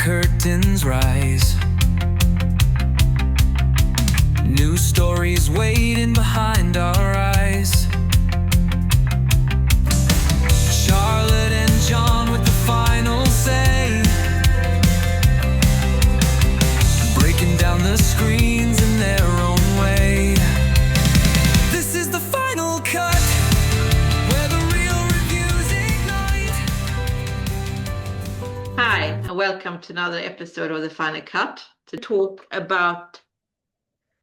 curtains rise. New stories waiting behind our eyes. Charlotte and John with the final say, breaking down the screens in their own way. This is the final cut, where the real reviews ignite. Hi, and welcome to another episode of The Final Cut to talk about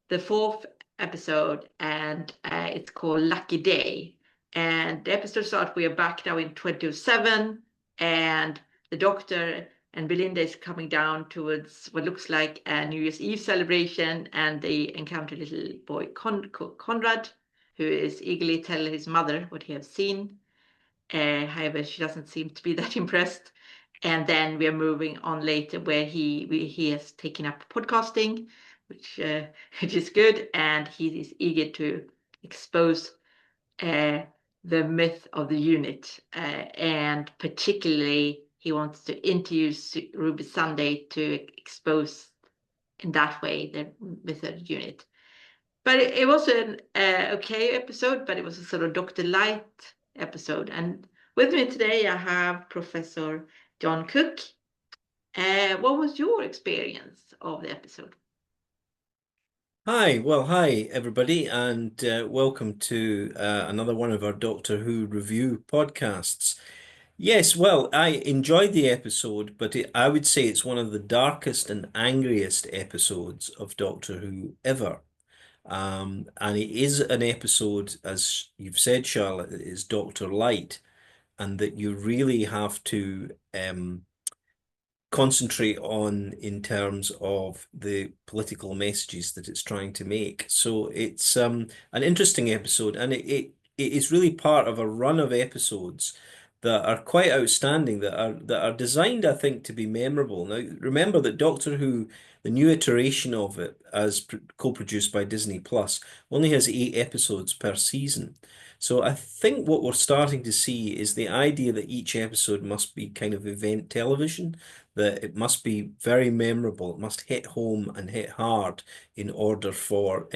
the fourth episode, and it's called Lucky Day. And the episode starts, we are back now in 2007, and the Doctor and Belinda is coming down towards what looks like a New Year's Eve celebration, and they encounter little boy Conrad, who is eagerly telling his mother what he has seen. However, she doesn't seem to be that impressed. And then we are moving on later where he has taken up podcasting, which is good, and he is eager to expose the myth of the unit, and particularly he wants to interview Ruby Sunday to expose in that way the myth of the unit. But it was an okay episode, but it was a sort of Doctor-lite episode. And with me today I have Professor John Cook. What was your experience of the episode? Hi everybody, and welcome to another one of our Doctor Who review podcasts. Yes, well, I enjoyed the episode, but I would say it's one of the darkest and angriest episodes of Doctor Who ever. And it is an episode, as you've said, Charlotte, it is Doctor-lite, and that you really have to concentrate on in terms of the political messages that it's trying to make. So it's an interesting episode, and it is really part of a run of episodes that are quite outstanding, that are designed, I think, to be memorable. Now, remember that Doctor Who, the new iteration of it, as co-produced by Disney Plus, only has 8 episodes per season. So I think what we're starting to see is the idea that each episode must be kind of event television, that it must be very memorable, it must hit home and hit hard in order for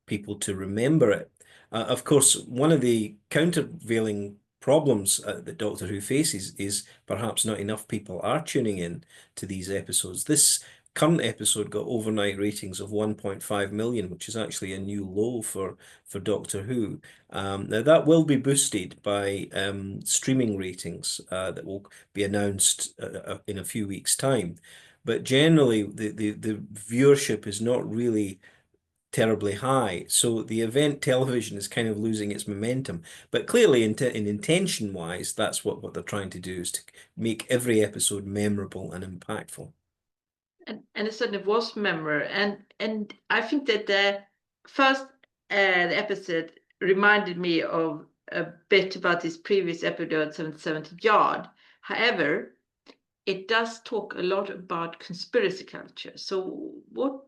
people to remember it. Of course, one of the countervailing problems that Doctor Who faces is perhaps not enough people are tuning in to these episodes. This current episode got overnight ratings of 1.5 million, which is actually a new low for Doctor Who. Now that will be boosted by streaming ratings that will be announced in a few weeks' time. But generally, the viewership is not really terribly high. So the event television is kind of losing its momentum. But clearly, in intention-wise, that's what they're trying to do, is to make every episode memorable and impactful. And it certainly was memorable. And I think that the first the episode reminded me of a bit about this previous episode, 770 Yard. However, it does talk a lot about conspiracy culture. So what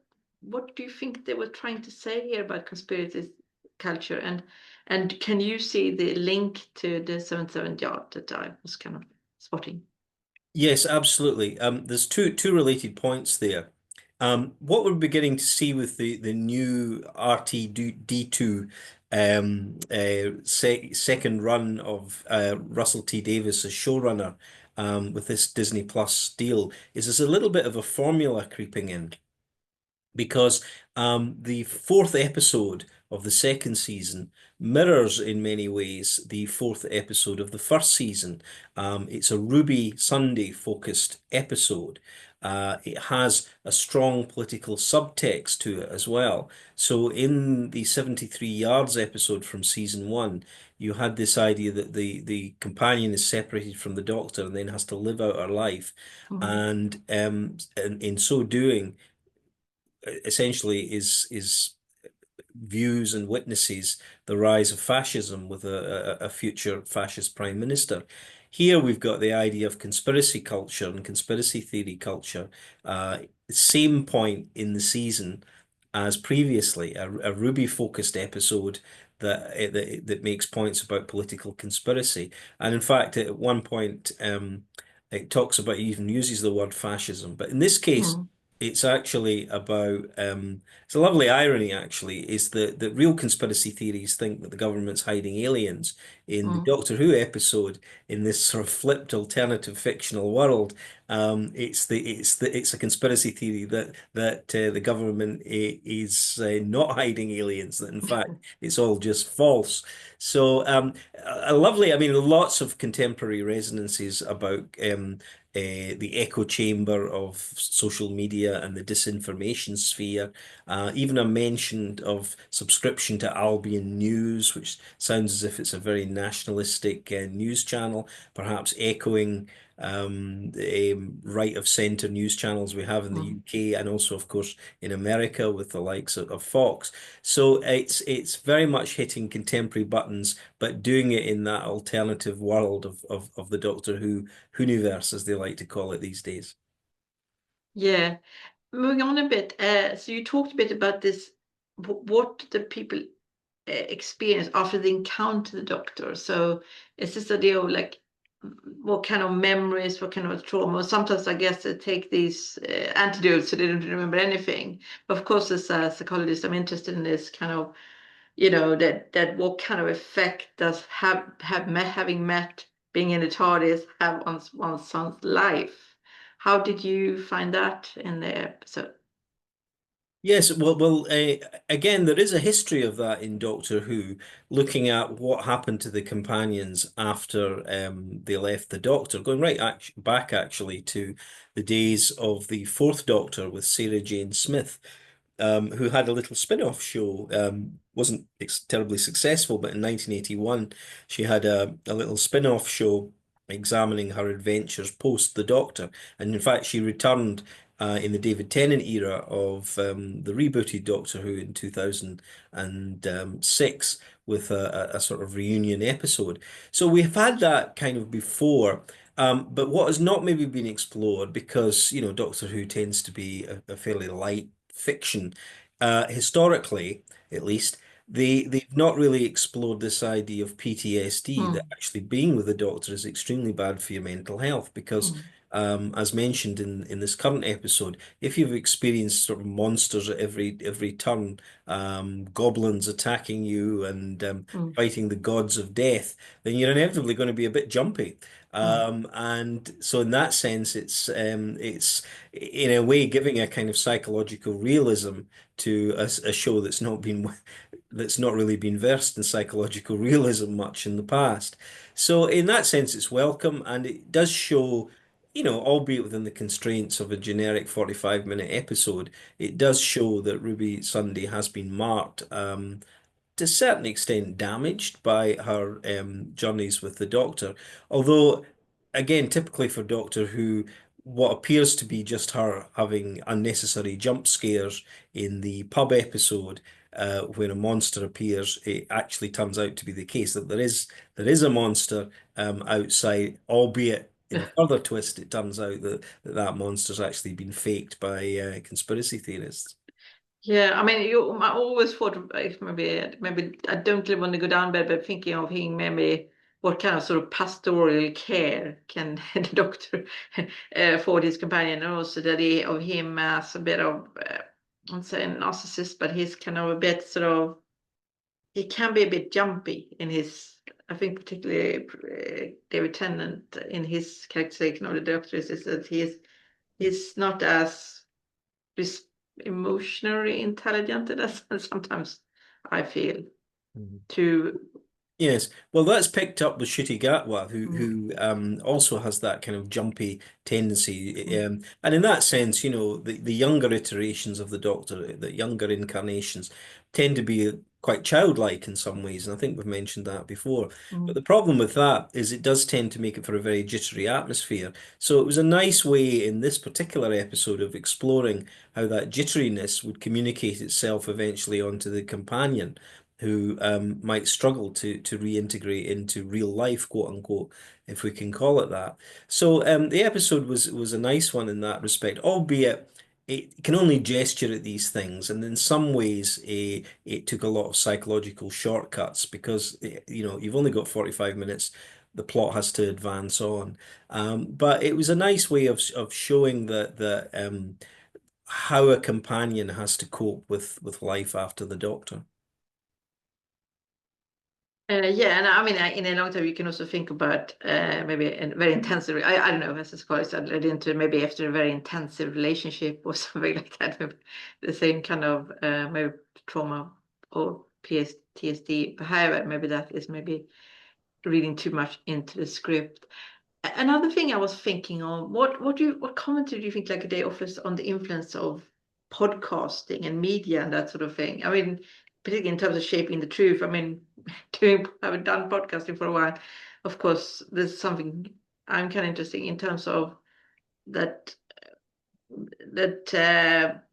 do you think they were trying to say here about conspiracy culture? And can you see the link to the 770 Yard that I was kind of spotting? Yes, absolutely. There's two related points there. What we're beginning to see with the new RTD2 second run of Russell T Davies as showrunner with this Disney Plus deal is there's a little bit of a formula creeping in, because the 4th episode of the second season mirrors in many ways the 4th episode of the first season. It's a Ruby Sunday focused episode. It has a strong political subtext to it as well. So in the 73 Yards episode from season 1, you had this idea that the companion is separated from the Doctor and then has to live out her life. And in so doing, essentially is views and witnesses the rise of fascism with a future fascist prime minister. Here we've got the idea of conspiracy culture and conspiracy theory culture. Same point in the season as previously, a Ruby-focused episode that makes points about political conspiracy. And in fact, at one point, it talks about, even uses the word fascism. But in this case, Mm, it's actually about, it's a lovely irony actually, is that real conspiracy theories think that the government's hiding aliens. In the mm, Doctor Who episode, in this sort of flipped alternative fictional world, it's a conspiracy theory that the government is not hiding aliens, that in fact it's all just false. So a lovely, I mean, lots of contemporary resonances about the echo chamber of social media and the disinformation sphere. Even a mention of subscription to Albion News, which sounds as if it's a very nationalistic news channel, perhaps echoing the right of centre news channels we have in the mm. UK, and also, of course, in America with the likes of Fox. So it's very much hitting contemporary buttons, but doing it in that alternative world of the Doctor Who universe, as they like to call it these days. Yeah. Moving on a bit, so you talked a bit about this, what the people experience after they encounter the Doctor. So it's this idea of like what kind of memories, what kind of trauma. Sometimes I guess they take these antidotes so they don't remember anything. But of course, as a psychologist, I'm interested in this kind of, that what kind of effect does having met being in the TARDIS have on one's son's life? How did you find that in the episode? Yes, again, there is a history of that in Doctor Who, looking at what happened to the companions after they left the Doctor, going right back actually to the days of the Fourth Doctor with Sarah Jane Smith, who had a little spin-off show. Wasn't terribly successful, but in 1981, she had a little spin-off show examining her adventures post the Doctor. And in fact, she returned in the David Tennant era of the rebooted Doctor Who in 2006 with a sort of reunion episode. So we've had that kind of before. But what has not maybe been explored, because, Doctor Who tends to be a fairly light fiction, historically, at least, they've not really explored this idea of PTSD, that Mm, actually being with the Doctor is extremely bad for your mental health, because mm, as mentioned in this current episode, if you've experienced sort of monsters at every turn, goblins attacking you and mm, fighting the gods of death, then you're inevitably going to be a bit jumpy. mm, And so in that sense, it's in a way giving a kind of psychological realism to a show that's not really been versed in psychological realism much in the past. So in that sense, it's welcome, and it does show, albeit within the constraints of a generic 45-minute episode, it does show that Ruby Sunday has been marked, to a certain extent damaged by her journeys with the Doctor. Although, again, typically for Doctor Who, what appears to be just her having unnecessary jump scares in the pub episode, where a monster appears, it actually turns out to be the case that there is a monster outside, albeit in a further twist, it turns out that monster's actually been faked by conspiracy theorists. Yeah, I mean, I always thought if maybe I don't really want to go down bed, but thinking of him, maybe what kind of sort of pastoral care can the Doctor afford his companion, and also that of him as a bit of, I'm saying narcissist, but he's kind of a bit sort of, he can be a bit jumpy in his, I think particularly David Tennant in his characterization of the Doctor is that he's not as res- emotionally intelligent as sometimes I feel to. Yes, well, that's picked up with Ncuti Gatwa, who Mm, also has that kind of jumpy tendency, mm, and in that sense, the younger iterations of the Doctor, the younger incarnations, tend to be quite childlike in some ways, and I think we've mentioned that before. But mm, the problem with that is it does tend to make it for a very jittery atmosphere. So it was a nice way in this particular episode of exploring how that jitteriness would communicate itself eventually onto the companion, who might struggle to reintegrate into real life, quote unquote, if we can call it that. So the episode was a nice one in that respect, albeit it can only gesture at these things, and in some ways, it took a lot of psychological shortcuts because you've only got 45 minutes the plot has to advance on. But it was a nice way of showing that how a companion has to cope with life after the Doctor. Yeah, and I mean, in a long time, you can also think about maybe a very intensive. I don't know, as a scholar, I led into maybe after a very intensive relationship or something like that, maybe the same kind of maybe trauma or PTSD behavior. Maybe that is maybe reading too much into the script. Another thing I was thinking of, what commentary do you think like they offers on the influence of podcasting and media and that sort of thing? I mean, particularly in terms of shaping the truth. I mean, having done podcasting for a while, of course, there's something I'm kind of interested in terms of that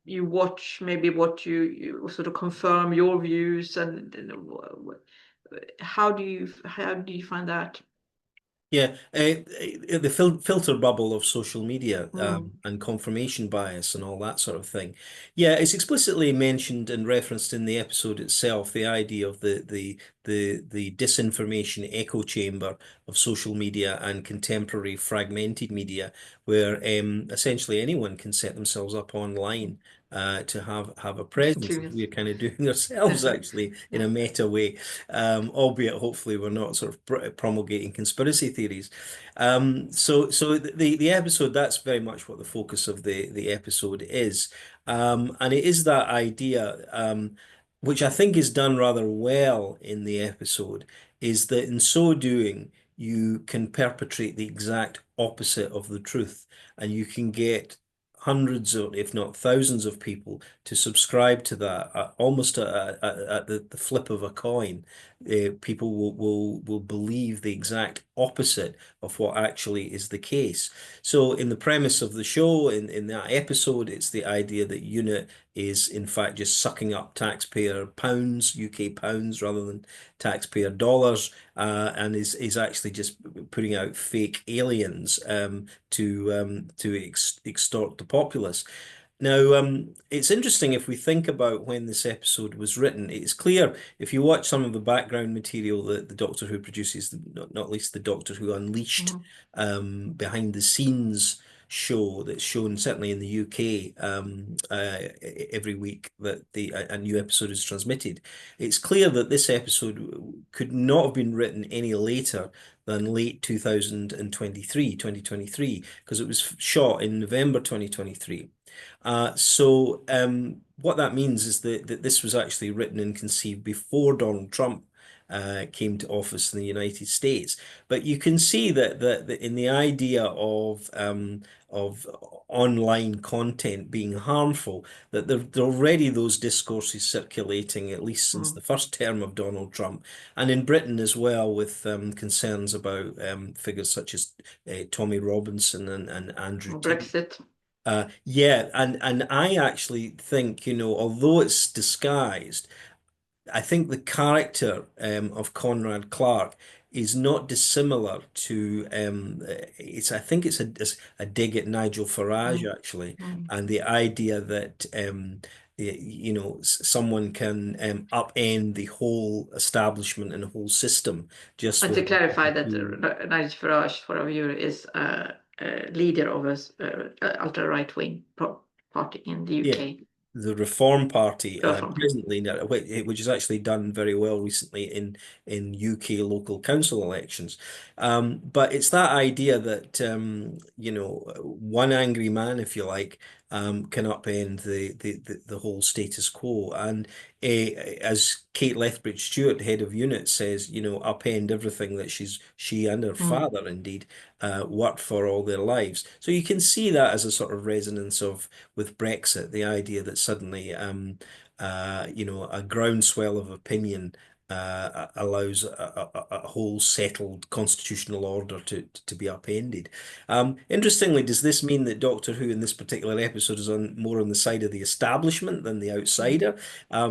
you watch maybe what you sort of confirm your views and how do you find that? Yeah, the filter bubble of social media Mm. and confirmation bias and all that sort of thing. Yeah, it's explicitly mentioned and referenced in the episode itself, the idea of the disinformation echo chamber of social media and contemporary fragmented media, where essentially anyone can set themselves up online to have a presence, as Clueless. we're kind of doing ourselves actually in a meta way, albeit hopefully we're not sort of promulgating conspiracy theories. So the episode, that's very much what the focus of the episode is, and it is that idea, which I think is done rather well in the episode, is that in so doing you can perpetrate the exact opposite of the truth, and you can get hundreds or if not thousands of people to subscribe to that almost at the flip of a coin. People will believe the exact opposite of what actually is the case. So in the premise of the show, in that episode, it's the idea that UNIT is in fact just sucking up taxpayer pounds, UK pounds, rather than taxpayer dollars, and is actually just putting out fake aliens to extort the populace. Now, it's interesting if we think about when this episode was written. It's clear if you watch some of the background material that the Doctor Who produces, not least the Doctor Who Unleashed Mhm. behind the scenes show that's shown certainly in the UK every week that a new episode is transmitted. It's clear that this episode could not have been written any later than late 2023, because it was shot in November 2023. So what that means is that this was actually written and conceived before Donald Trump came to office in the United States. But you can see that in the idea of online content being harmful, that there are already those discourses circulating at least since Mm. the first term of Donald Trump, and in Britain as well, with concerns about figures such as Tommy Robinson and Andrew Tate. Brexit. Yeah, and I actually think, although it's disguised, I think the character of Conrad Clark is not dissimilar to I think it's a dig at Nigel Farage Mm. actually, Mm. and the idea that someone can upend the whole establishment and the whole system just And to with clarify that Nigel Farage, for our viewer, is a leader of a ultra-right wing party in the yeah. UK. The Reform Party Reform Party. presently, which has actually done very well recently in UK local council elections. But it's that idea that one angry man, if you like, can upend the whole status quo. And as Kate Lethbridge-Stewart, head of unit, says, upend everything that she and her Mm. father indeed worked for all their lives. So you can see that as a sort of resonance with Brexit, the idea that suddenly, a groundswell of opinion allows a whole settled constitutional order to be upended. Interestingly, does this mean that Doctor Who in this particular episode is more on the side of the establishment than the Mm. outsider?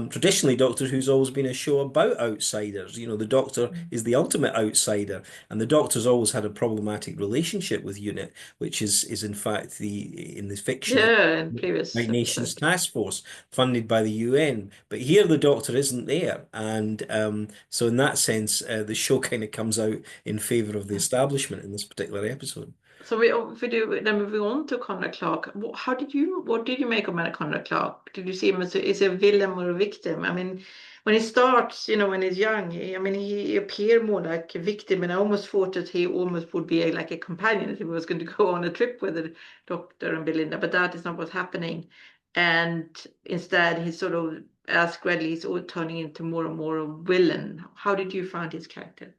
Traditionally, Doctor Who's always been a show about outsiders. The Doctor Mm. is the ultimate outsider, and the Doctor's always had a problematic relationship with UNIT, which is in fact in the fiction Yeah, in previous United Nations episode. Task Force funded by the UN. But here the Doctor isn't there, and So in that sense, the show kind of comes out in favor of the Yeah. establishment in this particular episode. So if we do, then moving on to Conrad Clark, what did you make of Conrad Clark? Did you see him as a villain or a victim? I mean, when he starts, when he's young, I mean, he appeared more like a victim, and I almost thought that he almost would be like a companion if he was going to go on a trip with the doctor and Belinda, but that is not what's happening. And instead, he's sort of, as gradually, he's all turning into more and more a villain. How did you find his character?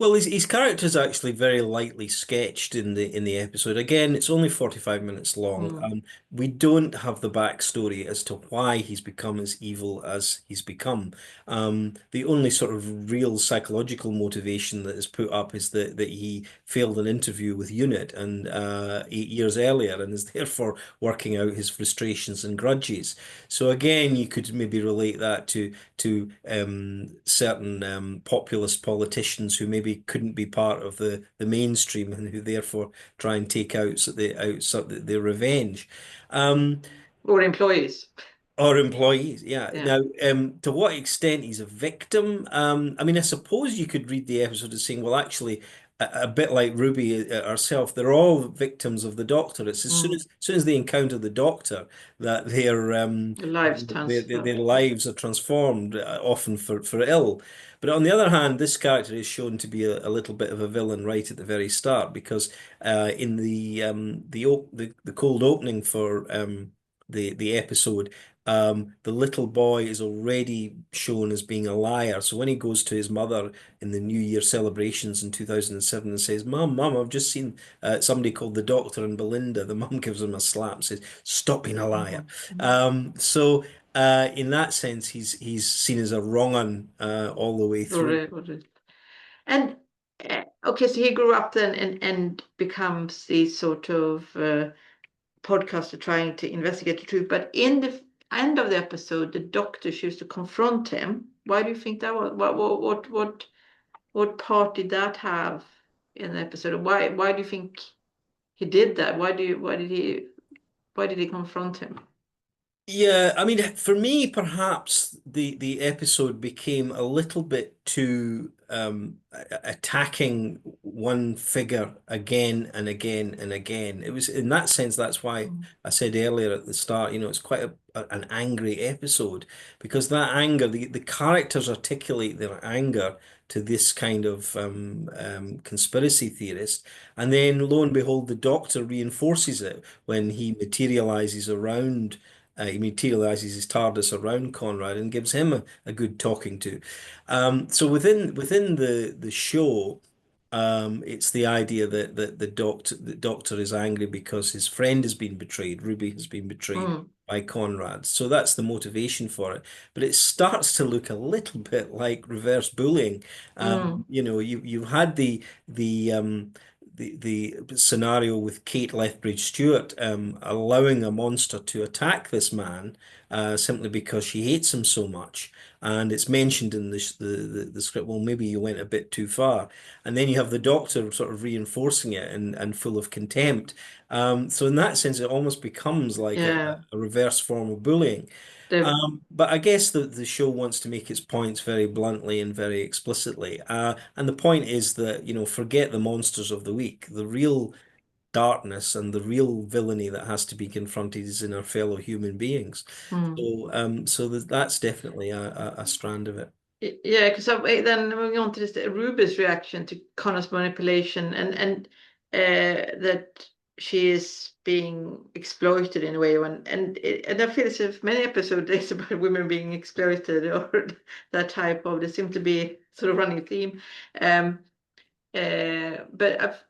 Well, his character is actually very lightly sketched in the episode. Again, it's only 45 minutes long. Mm. We don't have the backstory as to why he's become as evil as he's become. The only sort of real psychological motivation that is put up is that he failed an interview with UNIT and 8 years earlier, and is therefore working out his frustrations and grudges. So again, you could maybe relate that to certain populist politicians who maybe couldn't be part of the mainstream and who therefore try and take out their revenge. Um, Or employees? or employees, yeah. Yeah. Now, to what extent he's a victim? I mean, I suppose you could read the episode as saying, well, actually, a bit like Ruby herself, they're all victims of the Doctor. It's Mm. as soon as they encounter the Doctor that The lives their transfer. lives are transformed, often for ill. But on the other hand, this character is shown to be a little bit of a villain right at the very start because in the cold opening for the episode. The little boy is already shown as being a liar. So when he goes to his mother in the New Year celebrations in 2007 and says, Mum, I've just seen somebody called the Doctor and Belinda, the mum gives him a slap and says, Stop being a liar. Mhm. Mhm. In that sense, he's seen as a wrong un all the way through. Or and okay, so he grew up then and becomes this sort of podcaster trying to investigate the truth. But in the end of the episode, the doctor chooses to confront him. Why do you think that was? What part did that have in the episode? Why do you think he did that? Why did he confront him? Yeah, I mean, for me, perhaps the episode became a little bit too attacking one figure again and again and again. It was in that sense, that's why Mm. I said earlier at the start, it's quite an angry episode because that anger, the characters articulate their anger to this kind of conspiracy theorist, and then lo and behold, the Doctor reinforces it when he materializes his TARDIS around Conrad and gives him a good talking to. So within the show, it's the idea that the doctor is angry because his friend has been betrayed. Ruby has been betrayed Mm. by Conrad. So that's the motivation for it. But it starts to look a little bit like reverse bullying. Mm. You've had the scenario with Kate Lethbridge Stewart allowing a monster to attack this man simply because she hates him so much. And it's mentioned in the script, well, maybe you went a bit too far. And then you have the Doctor sort of reinforcing it and full of contempt. So in that sense, it almost becomes like Yeah. a reverse form of bullying. The But I guess the show wants to make its points very bluntly and very explicitly. And the point is that, forget the monsters of the week. The real darkness and the real villainy that has to be confronted is in our fellow human beings. mm. So that's definitely a strand of it. Yeah, because then moving on to this, Ruby's reaction to Connor's manipulation and that she is being exploited in a way, and I feel as if many episodes is about women being exploited or that type of. There seems to be sort of running theme, um, but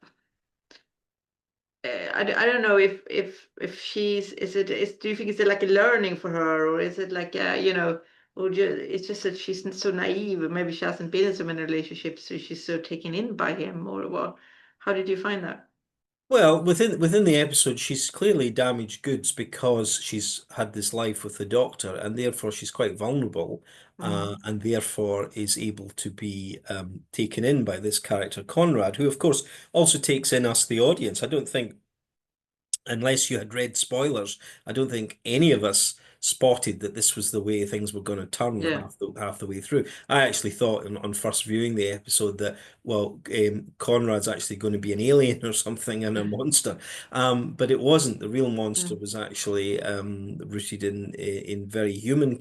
I don't know if she's do you think it's like a learning for her, or is it like or it's just that she's so naive, or maybe she hasn't been in so many relationships, so she's so taken in by him, or what? How did you find that? Well, within the episode, she's clearly damaged goods because she's had this life with the Doctor, and therefore she's quite vulnerable, Mm. and therefore is able to be taken in by this character Conrad, who of course also takes in us, the audience. I don't think unless you had read spoilers, I don't think any of us spotted that this was the way things were going to turn Yeah. half the way through. I actually thought on first viewing the episode that, well, Conrad's actually going to be an alien or something and a monster, but it wasn't. The real monster Mm. was actually rooted in very human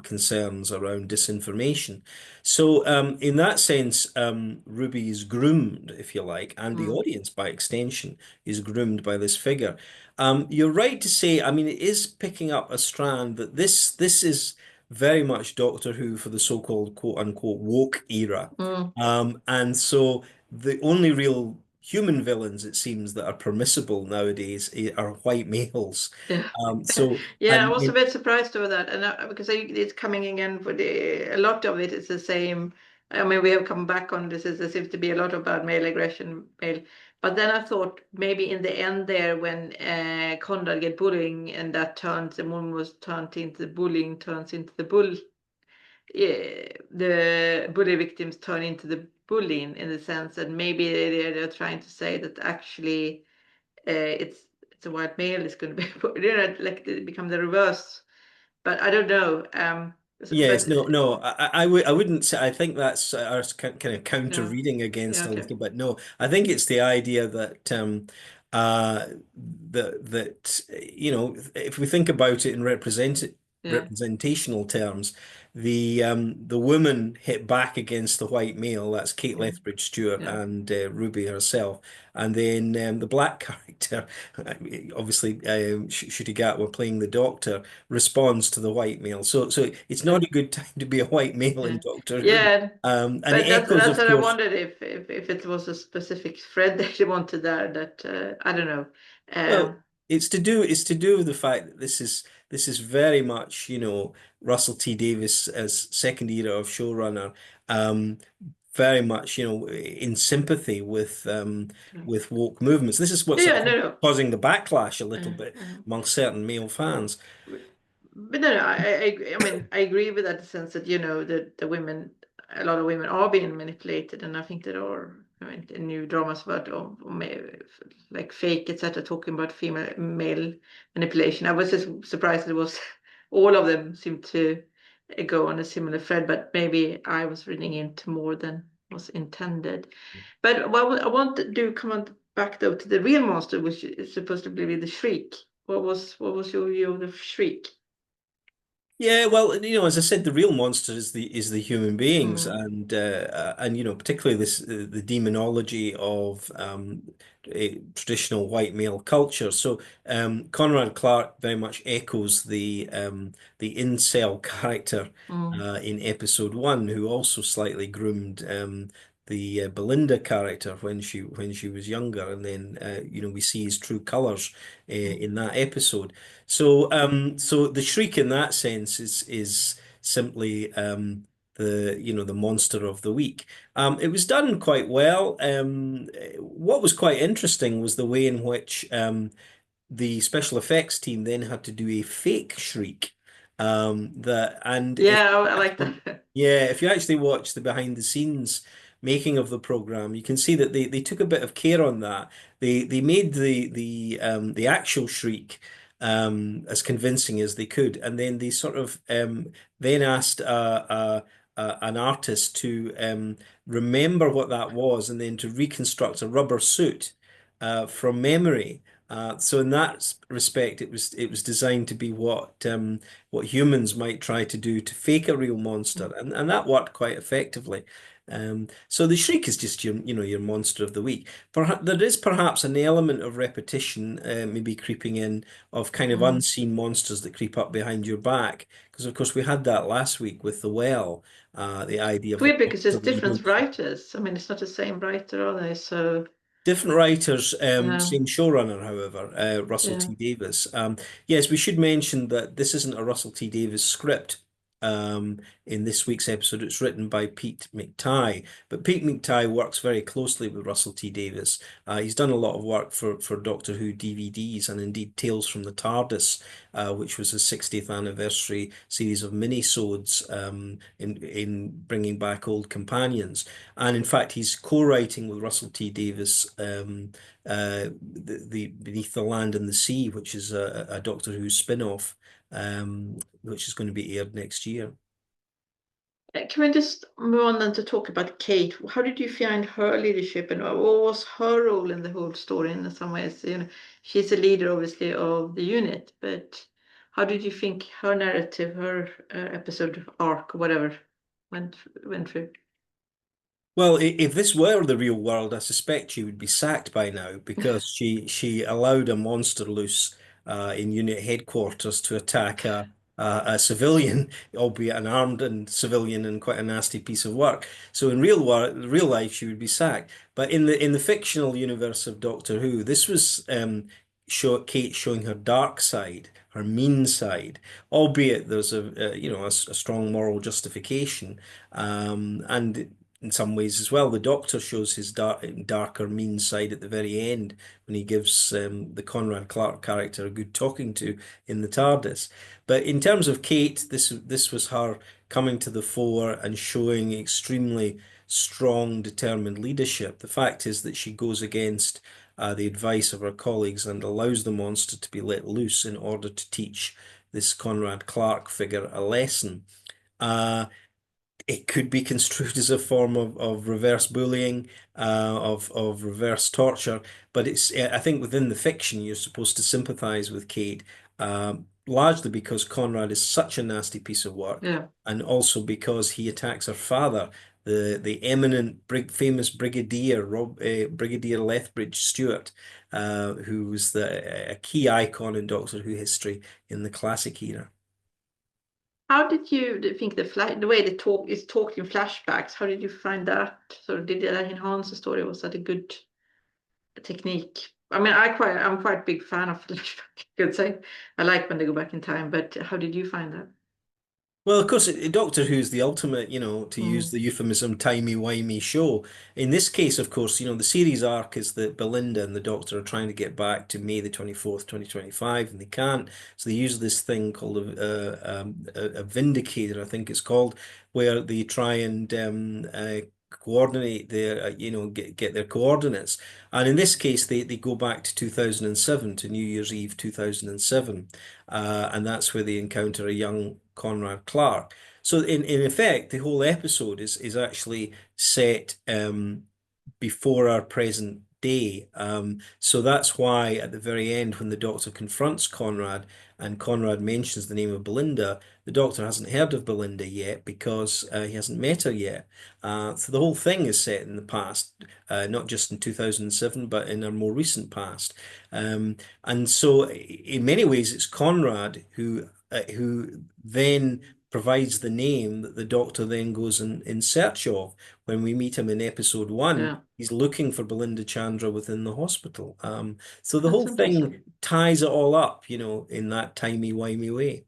concerns around disinformation. So, in that sense, Ruby is groomed, if you like, and the Mm. audience, by extension, is groomed by this figure. You're right to say, I mean, it is picking up a strand that this is very much Doctor Who for the so-called quote unquote woke era. Mm. And so the only real human villains, it seems, that are permissible nowadays are white males. Yeah. So, Yeah, I and was a bit surprised over that, and because it's coming again for a lot of it is the same. I mean, we have come back on this. There seems to be a lot about male aggression, male. But then I thought maybe in the end there, when Conrad get bullying, and that turns the woman was turned into the bullying, turns into the bull. The bully victims turn into the bullying in the sense that maybe they're trying to say that actually it's a white male is going to be like it become the reverse, but I don't know. yes, But no. I wouldn't say. I think that's our kind of counter yeah, reading yeah, against a okay, little bit. No, I think it's the idea that uh that if we think about it in yeah, representational terms, the woman hit back against the white male. That's Kate mm, Lethbridge Stewart yeah, and Ruby herself, and then the black character, obviously Ncuti Gatwa playing the Doctor, responds to the white male. So it's yeah, not a good time to be a white male in yeah, Doctor Who. yeah. And it But echoes, that's of what I course. wondered if it was a specific thread that they wanted there that I don't know. Well, Um, it's to do with the fact that this is very much, Russell T Davies as second era of showrunner, um, very much, in sympathy with woke movements. This is what's yeah, no, no. causing the backlash a little Uh, bit uh, amongst certain male fans. But no, no, I mean, I agree with that in the sense that, the women, a lot of women are being manipulated, and I think there are, I mean, the new dramas about like fake, etc., talking about female male manipulation. I was just surprised it was all of them seemed to go on a similar thread, but maybe I was reading into more than was intended. But what I want to do, come on back though to the real monster, which is supposed to be the Shriek. What was your view of the Shriek? Yeah, well, as I said, the real monster is the human beings, Mm, and particularly the demonology of traditional white male culture. So Conrad Clark very much echoes the incel character mm, in episode one, who also slightly groomed the Belinda character when she was younger, and then we see his true colors mm, in that episode. So the Shriek in that sense is simply the monster of the week. It was done quite well. What was quite interesting was the way in which the special effects team then had to do a fake Shriek. That and if yeah, I like that. yeah, if you actually watch the behind the scenes making of the program, you can see that they took a bit of care on that. They made the actual shriek as convincing as they could, and then they sort of then asked an artist to remember what that was, and then to reconstruct a rubber suit from memory. So in that respect, it was designed to be what humans might try to do to fake a real monster, and that worked quite effectively. So the Shriek is just your monster of the week. Perhaps there is perhaps an element of repetition, maybe creeping in, of kind of Mm. unseen monsters that creep up behind your back. Because of course we had that last week with the well, the idea It's of the weird because monster there's that you different don't. writers. I mean, it's not the same writer, are they? So, Different writers, yeah, same showrunner, however, Russell yeah. T Davies. Yes, we should mention that this isn't a Russell T Davies script. Um, in this week's episode. It's written by Pete McTighe, but Pete McTighe works very closely with Russell T Davies. He's done a lot of work for Doctor Who DVDs and indeed Tales from the TARDIS, which was a 60th anniversary series of minisodes in bringing back old companions. And in fact, he's co-writing with Russell T Davies the Beneath the Land and the Sea, which is a Doctor Who spin-off, which is going to be aired next year. Can we just move on then to talk about Kate? How did you find her leadership, and what was her role in the whole story? In some ways, she's a leader, obviously, of the unit, but how did you think her narrative, her episode arc, or whatever, went through? Well, if this were the real world, I suspect she would be sacked by now because she allowed a monster loose in unit headquarters to attack a civilian, albeit an armed and civilian, and quite a nasty piece of work. So in real life, she would be sacked. But in the fictional universe of Doctor Who, this was Kate showing her dark side, her mean side, albeit there's a strong moral justification, and in some ways as well. The Doctor shows his darker, mean side at the very end when he gives the Conrad Clark character a good talking to in the TARDIS. But in terms of Kate, this was her coming to the fore and showing extremely strong, determined leadership. The fact is that she goes against the advice of her colleagues and allows the monster to be let loose in order to teach this Conrad Clark figure a lesson. It could be construed as a form of reverse bullying, of reverse torture, but I think within the fiction you're supposed to sympathize with Kate, largely because Conrad is such a nasty piece of work, Yeah. and also because he attacks her father, the eminent famous Brigadier Lethbridge Stewart, who was a key icon in Doctor Who history in the classic era. How did you think the way the talk is talked in flashbacks? How did you find that? So did that enhance the story? Was that a good technique? I mean, I'm quite a big fan of flashback. I could say I like when they go back in time. But how did you find that? Well, of course, Doctor Who's the ultimate, to use the euphemism, timey-wimey show. In this case, of course, the series arc is that Belinda and the Doctor are trying to get back to May the 24th, 2025, and they can't. So they use this thing called a Vindicator, I think it's called, where they try and coordinate their, get their coordinates. And in this case, they go back to 2007, to New Year's Eve 2007. And that's where they encounter a young Conrad Clark. So in effect, the whole episode is actually set before our present day. So that's why at the very end, when the Doctor confronts Conrad and Conrad mentions the name of Belinda, the Doctor hasn't heard of Belinda yet because he hasn't met her yet. So the whole thing is set in the past, not just in 2007, but in our more recent past. And so in many ways, it's Conrad who then provides the name that the Doctor then goes in search of. When we meet him in episode 1, Yeah. he's looking for Belinda Chandra within the hospital. So the That's whole thing interesting. ties it all up, in that timey-wimey way.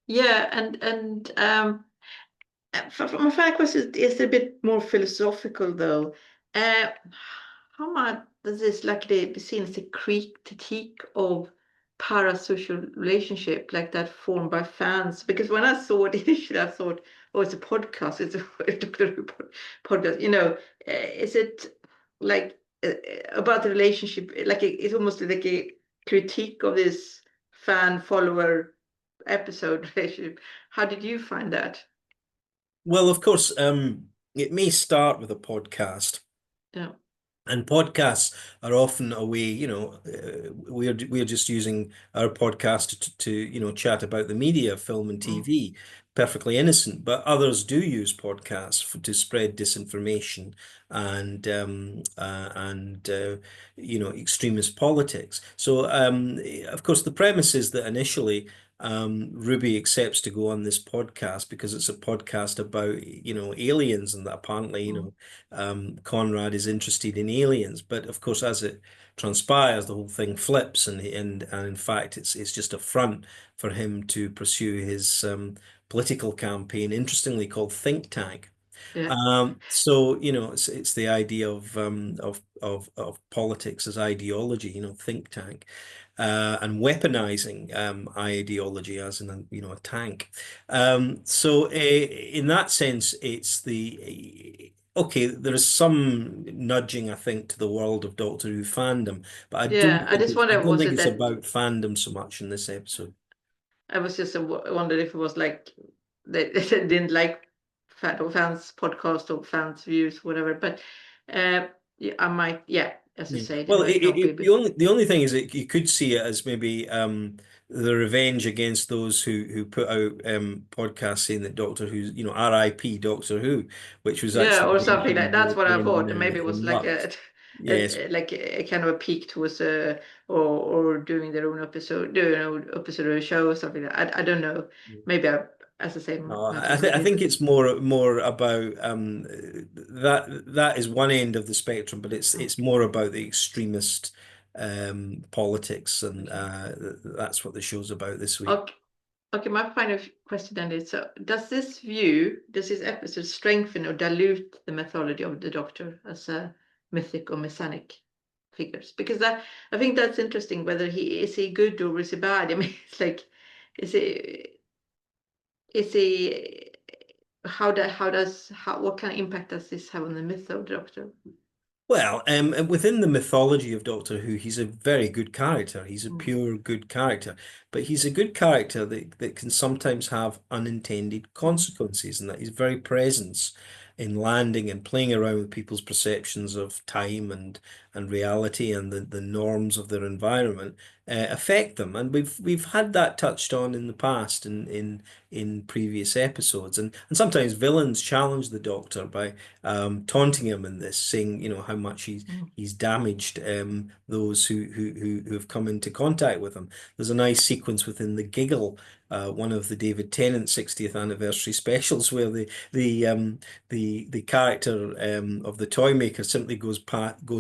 Yeah, and my final question is a bit more philosophical though. Uh, how much does this likely be seen as a critique of parasocial relationship like that formed by fans? Because when I saw it initially, I thought, oh, it's a podcast, it's a Doctor Who podcast. Is it like about the relationship? Like it's almost like a critique of this fan follower episode relationship. How did you find that? Well, of course, it may start with a podcast. Yeah. And podcasts are often a way, we're just using our podcast to chat about the media, film and TV, perfectly innocent. But others do use podcasts to spread disinformation and extremist politics. So of course, the premise is that initially Ruby accepts to go on this podcast because it's a podcast about aliens, and that apparently Conrad is interested in aliens. But of course, as it transpires, the whole thing flips, and in fact, it's just a front for him to pursue his political campaign, interestingly called think tank. Yeah. So it's the idea of politics as ideology, think tank, and weaponizing ideology as in a tank. So in that sense, it's the okay. There is some nudging, I think, to the world of Doctor Who fandom, but Yeah, I just I wonder, don't was think it it's that about fandom so much in this episode. I was just wondered if it was like they didn't like fans podcast or fans views, whatever. But yeah, I might, yeah, as you Yeah. say, it Well, might not be. the only thing is that you could see it as maybe the revenge against those who put out podcasts saying that Doctor Who's R.I.P. Doctor Who, which was Yeah, actually or something like that's making what I thought. And them maybe it go was like nuts. Yes. like a kind of a peak towards or doing their own episode, doing an own episode of a show or something. I don't know. Maybe as I say, No, not I read think it. it's more about that is one end of the spectrum, but it's more about the extremist politics, and Okay. that's what the show's about this week. Okay. Okay, my final question then is, so does this episode strengthen or dilute the mythology of the Doctor as a mythic or messianic figures? Because I think that's interesting, whether he good or is he bad? I mean, it's like, is he what kind of impact does this have on the myth of the Doctor? Well, and within the mythology of Doctor Who, he's a very good character. He's a Mm. pure good character, but he's a good character that can sometimes have unintended Mm. consequences, and that his very presence in landing and playing around with people's perceptions of time and reality and the norms of their environment affect them. And we've had that touched on in the past in previous episodes, and sometimes villains challenge the Doctor by taunting him in this, saying, how much Mm. he's damaged those who have come into contact with him. There's a nice sequence within the Giggle, one of the David Tennant 60th anniversary specials, where the character of the toy maker simply goes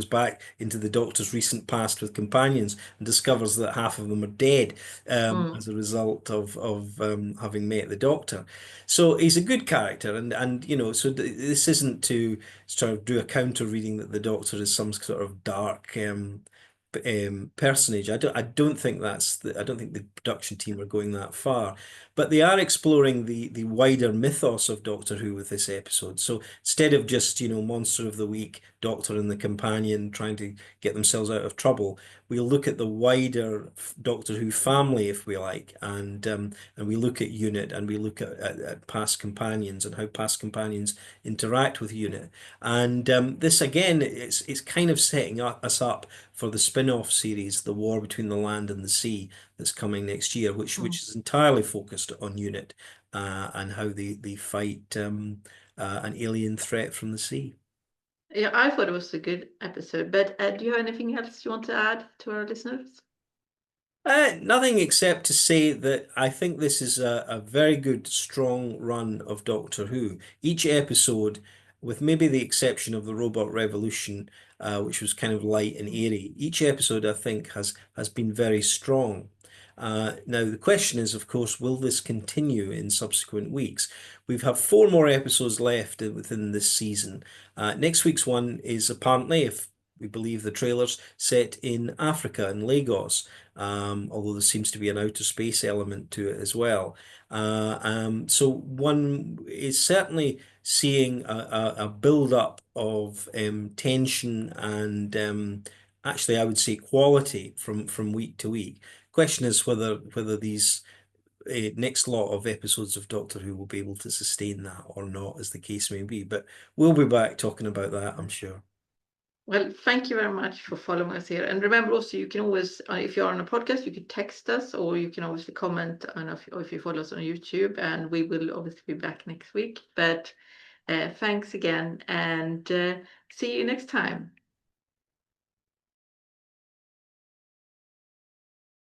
back into the Doctor's recent past with companions and discovers that half of them are dead Mm. as a result of having met the Doctor. So he's a good character, and so this isn't to sort of do a counter reading that the Doctor is some sort of dark personage. I don't think I don't think the production team are going that far, but they are exploring the wider mythos of Doctor Who with this episode. So instead of just Monster of the Week, Doctor and the Companion trying to get themselves out of trouble, we'll look at the wider Doctor Who family, if we like, and we look at Unit, and we look at past companions and how past companions interact with Unit. And this again, it's kind of setting us up for the spin-off series, The War Between the Land and the Sea, that's coming next year, which Mm. is entirely focused on Unit and how they fight an alien threat from the sea. Yeah, I thought it was a good episode. But do you have anything else you want to add to our listeners? Nothing except to say that I think this is a very good, strong run of Doctor Who. Each episode, with maybe the exception of the Robot Revolution, which was kind of light and airy, each episode I think has been very strong. Now the question is, of course, will this continue in subsequent weeks? We've have 4 more episodes left within this season. Next week's one is apparently, if we believe the trailers, set in Africa, in Lagos, although there seems to be an outer space element to it as well. So one is certainly seeing a build-up of tension and actually, I would say, quality from week to week. Question is whether these next lot of episodes of Doctor Who will be able to sustain that or not, as the case may be. But we'll be back talking about that, I'm sure. Well, thank you very much for following us here. And remember also, you can always, if you're on a podcast, you can text us, or you can obviously comment on if you follow us on YouTube, and we will obviously be back next week. But thanks again, and see you next time.